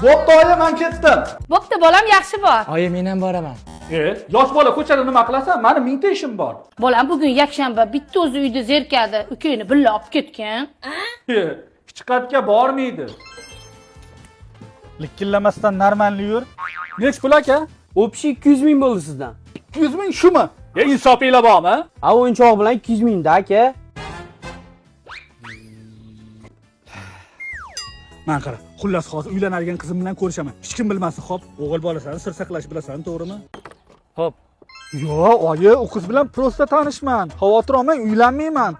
Bo'pti oyi, men ketdim. Bo'pti, bolam yaxshi bor. Oyi, men ham boraman. Yosh bola ko'chada nima qilasan? Meni mingta ishim bor. Bolam bugun yakshanba, bitta o'zi uyda zerkadi. Ukangni billa olib ketgan. Kichikatga bormaydi. Likkillamasdan normalni yur. Nech pul aka? O'pishi 200 ming bo'ldi sizdan. 200 ming shumi? Insofinglar bormi? A o'yinchoq bilan 200 mingda aka. Men qara, xullas hozir uylanadigan qizim bilan ko'rishaman. Hech kim bilmasin, xo'p? O'g'il bolasan, sir saqlash bilasan, to'g'rimi? Xo'p. Yo'q, oyi, u qiz bilan prosta tanishman. Xavotir olmang, uylanmayman.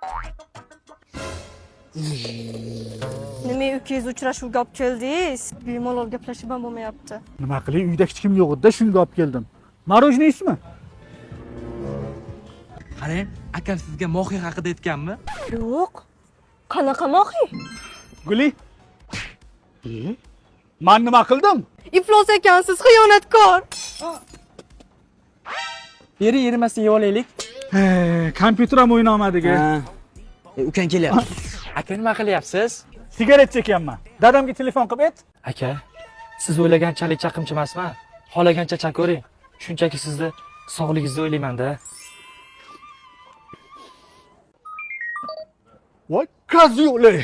Nima ukangiz uchrashuvga olib keldingiz? Bemalol gaplashib ham bo'lmayapti. Nima qilay, uyda hech kim yo'q edi, shunga olib keldim. Marojniysmi? Qarang, akam sizga mohiy haqida aytganmi? Yo'q. Qanaqa mohiy? Guli. Men nima qildim? Iflos ekansiz, xiyonatkor. Beri yerimasdan yeb olaylik. Kompyuter ham o'ynamadik-a. Ukang kelyapti. Aka, nima qilyapsiz? Sigaret chekyapman. Dadamga telefon qilib ayt. Aka, siz o'ylaganchalik chaqimchi emasman. Xohlagancha chakoring. Shunchaki sizni sog'ligingizni o'ylayman-da. Voy, ko'z yo'qlar.